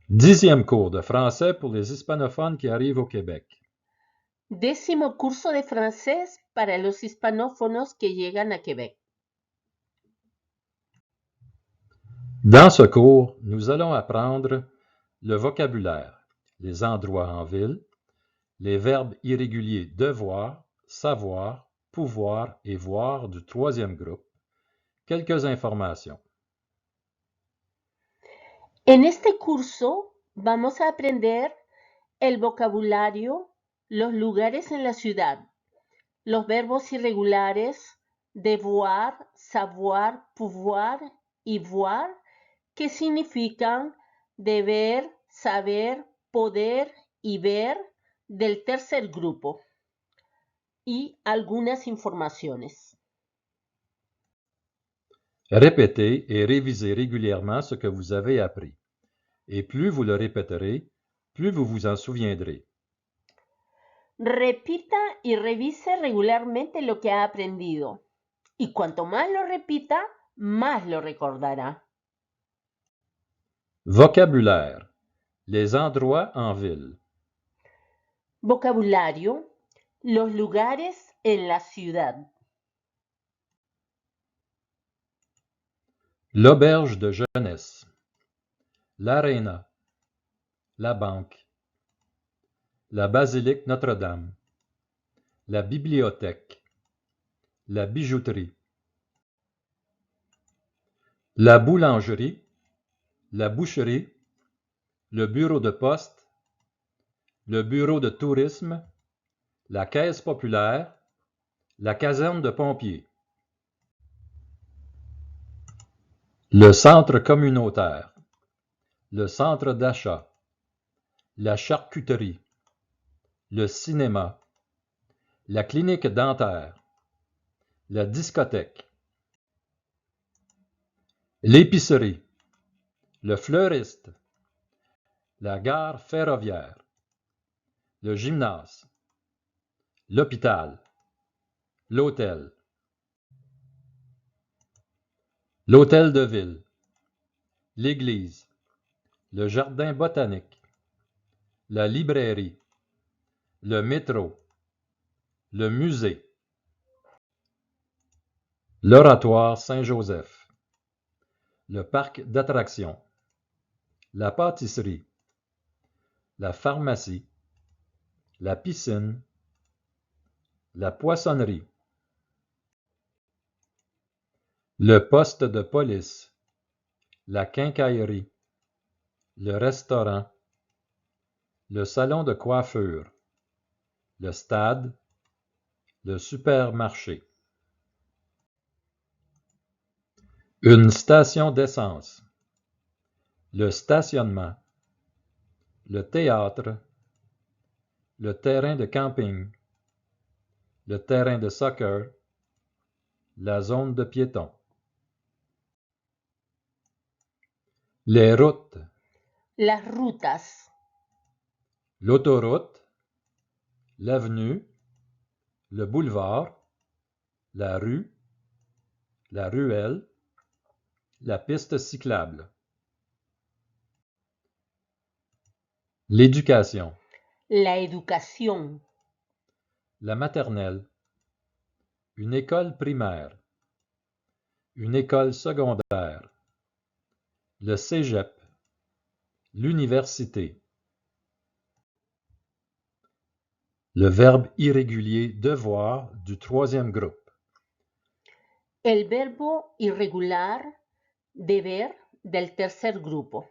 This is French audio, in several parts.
10e cours de français pour les hispanophones qui arrivent au Québec. 10º curso de francés para los hispanófonos que llegan a Québec. Dans ce cours, nous allons apprendre le vocabulaire, les endroits en ville, les verbes irréguliers devoir, savoir, pouvoir et voir du 3e groupe, quelques informations. En este curso vamos a aprender el vocabulario, los lugares en la ciudad, los verbos irregulares devoir, savoir, pouvoir y voir, que significan deber, saber, poder y ver del tercer grupo, y algunas informaciones. Répétez et révisez régulièrement ce que vous avez appris. Et plus vous le répéterez, plus vous vous en souviendrez. Repita y revise regularmente lo que ha aprendido. Y cuanto más lo repita, más lo recordará. Vocabulaire. Les endroits en ville. Vocabulario. Los lugares en la ciudad. L'auberge de jeunesse. L'aréna. La banque. La basilique Notre-Dame. La bibliothèque. La bijouterie. La boulangerie. La boucherie. Le bureau de poste. Le bureau de tourisme. La caisse populaire. La caserne de pompiers. Le centre communautaire. Le centre d'achat. La charcuterie. Le cinéma. La clinique dentaire. La discothèque. L'épicerie. Le fleuriste. La gare ferroviaire. Le gymnase. L'hôpital. L'hôtel. L'hôtel de ville. L'église. Le jardin botanique. La librairie. Le métro. Le musée. L'oratoire Saint-Joseph. Le parc d'attractions. La pâtisserie. La pharmacie. La piscine. La poissonnerie. Le poste de police. La quincaillerie. Le restaurant. Le salon de coiffure. Le stade. Le supermarché. Une station d'essence. Le stationnement. Le théâtre. Le terrain de camping. Le terrain de soccer. La zone de piétons. Les routes. Las rutas. L'autoroute. L'avenue. Le boulevard. La rue. La ruelle. La piste cyclable. L'éducation. La educación. La maternelle. Une école primaire. Une école secondaire. Le cégep. L'université. Le verbe irrégulier devoir du 3e groupe. El verbo irregular deber del tercer grupo.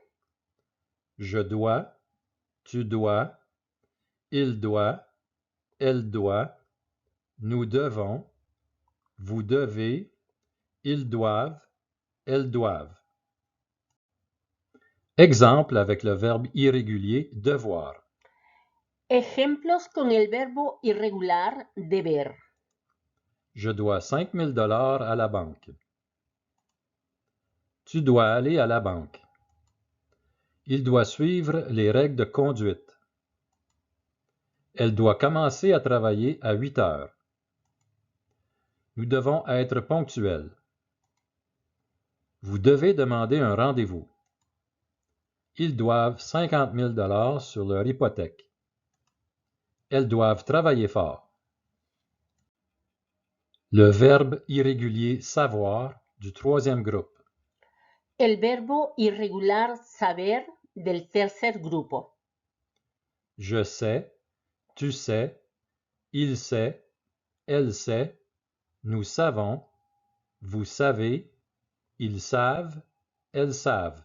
Je dois, tu dois, il doit, elle doit, nous devons, vous devez, ils doivent, elles doivent. Exemple avec le verbe irrégulier devoir. Ejemplos con el verbo irregular deber. Je dois 5 000 $ à la banque. Tu dois aller à la banque. Il doit suivre les règles de conduite. Elle doit commencer à travailler à 8 heures. Nous devons être ponctuels. Vous devez demander un rendez-vous. Ils doivent 50 000 $ sur leur hypothèque. Elles doivent travailler fort. Le verbe irrégulier savoir du troisième groupe. El verbo irregular saber del tercer grupo. Je sais, tu sais, il sait, elle sait, nous savons, vous savez, ils savent, elles savent.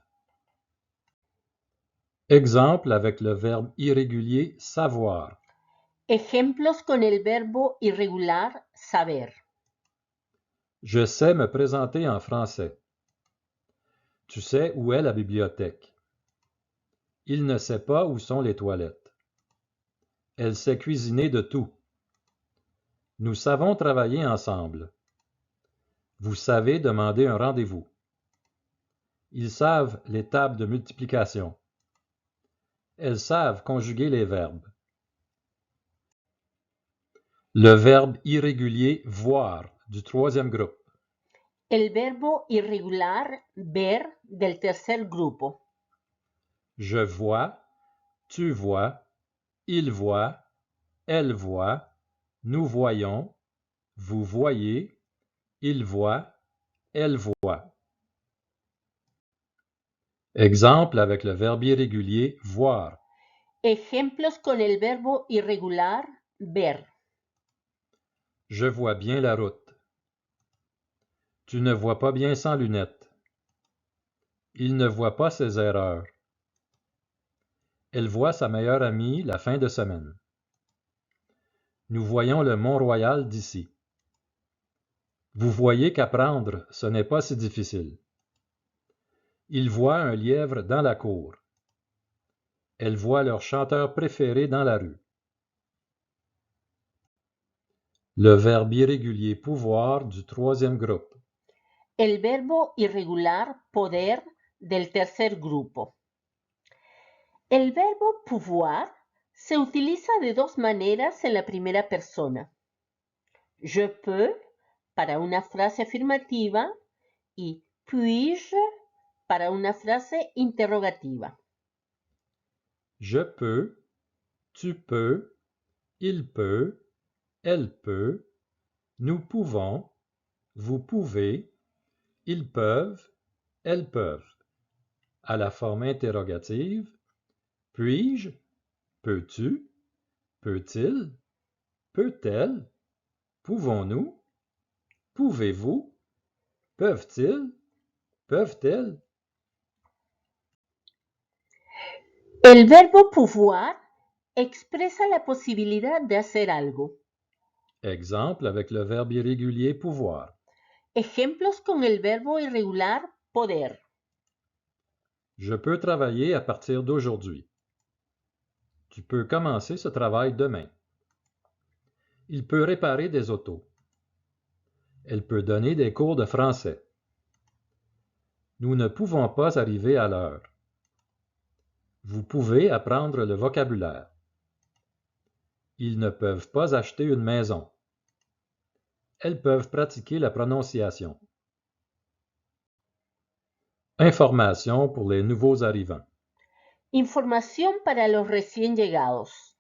Exemple avec le verbe irrégulier savoir. Ejemplos con el verbo irregular saber. Je sais me présenter en français. Tu sais où est la bibliothèque. Il ne sait pas où sont les toilettes. Elle sait cuisiner de tout. Nous savons travailler ensemble. Vous savez demander un rendez-vous. Ils savent les tables de multiplication. Elles savent conjuguer les verbes. Le verbe irrégulier voir du troisième groupe. El verbo irregular ver del tercer grupo. Je vois, tu vois, il voit, elle voit, nous voyons, vous voyez, il voit, elle voit. Exemple avec le verbe irrégulier voir. Ejemplos con el verbo irregular ver. Je vois bien la route. Tu ne vois pas bien sans lunettes. Il ne voit pas ses erreurs. Elle voit sa meilleure amie la fin de semaine. Nous voyons le Mont-Royal d'ici. Vous voyez qu'apprendre, ce n'est pas si difficile. Ils voient un lièvre dans la cour. Elles voient leur chanteur préféré dans la rue. Le verbe irrégulier pouvoir du troisième groupe. El verbo irregular poder del tercer grupo. El verbo pouvoir se utiliza de dos maneras en la primera persona. Je peux para una frase afirmativa y puis-je para una frase interrogativa. Je peux, tu peux, il peut, elle peut, nous pouvons, vous pouvez, ils peuvent, elles peuvent. À la forme interrogative, puis-je, peux-tu, peut-il, peut-elle, pouvons-nous, pouvez-vous, peuvent-ils, peuvent-elles? El verbo pouvoir expresa la posibilidad de hacer algo. Exemple avec le verbe irrégulier pouvoir. Ejemplos con el verbo irregular poder. Je peux travailler à partir d'aujourd'hui. Tu peux commencer ce travail demain. Il peut réparer des autos. Elle peut donner des cours de français. Nous ne pouvons pas arriver à l'heure. Vous pouvez apprendre le vocabulaire. Ils ne peuvent pas acheter une maison. Elles peuvent pratiquer la prononciation. Information pour les nouveaux arrivants. Información para los recién llegados.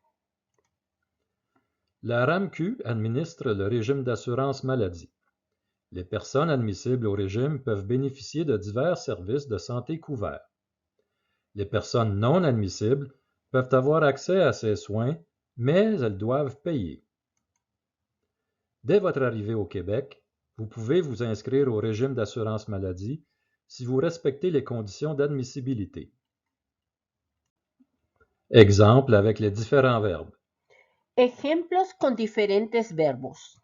La RAMQ administre le régime d'assurance maladie. Les personnes admissibles au régime peuvent bénéficier de divers services de santé couverts. Les personnes non admissibles peuvent avoir accès à ces soins, mais elles doivent payer. Dès votre arrivée au Québec, vous pouvez vous inscrire au régime d'assurance maladie si vous respectez les conditions d'admissibilité. Exemple avec les différents verbes. Ejemplos con diferentes verbos.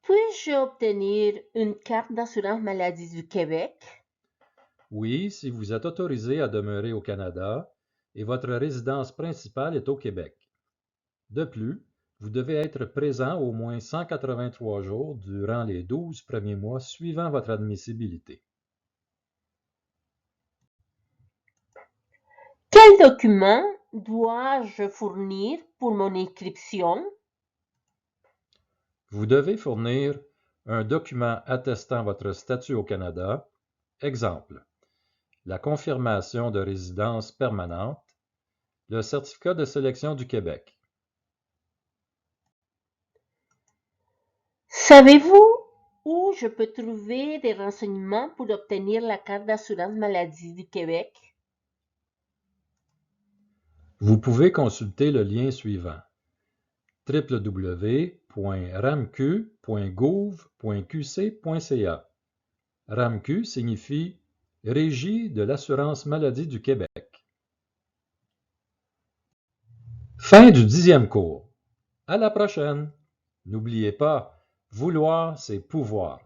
Puis-je obtenir une carte d'assurance maladie du Québec? Oui, si vous êtes autorisé à demeurer au Canada et votre résidence principale est au Québec. De plus, vous devez être présent au moins 183 jours durant les 12 premiers mois suivant votre admissibilité. Quel document dois-je fournir pour mon inscription? Vous devez fournir un document attestant votre statut au Canada. Exemple, la confirmation de résidence permanente, le certificat de sélection du Québec. Savez-vous où je peux trouver des renseignements pour obtenir la carte d'assurance maladie du Québec? Vous pouvez consulter le lien suivant: www.ramq.gouv.qc.ca. RAMQ signifie Régie de l'assurance maladie du Québec. Fin du 10e cours. À la prochaine! N'oubliez pas, vouloir, c'est pouvoir.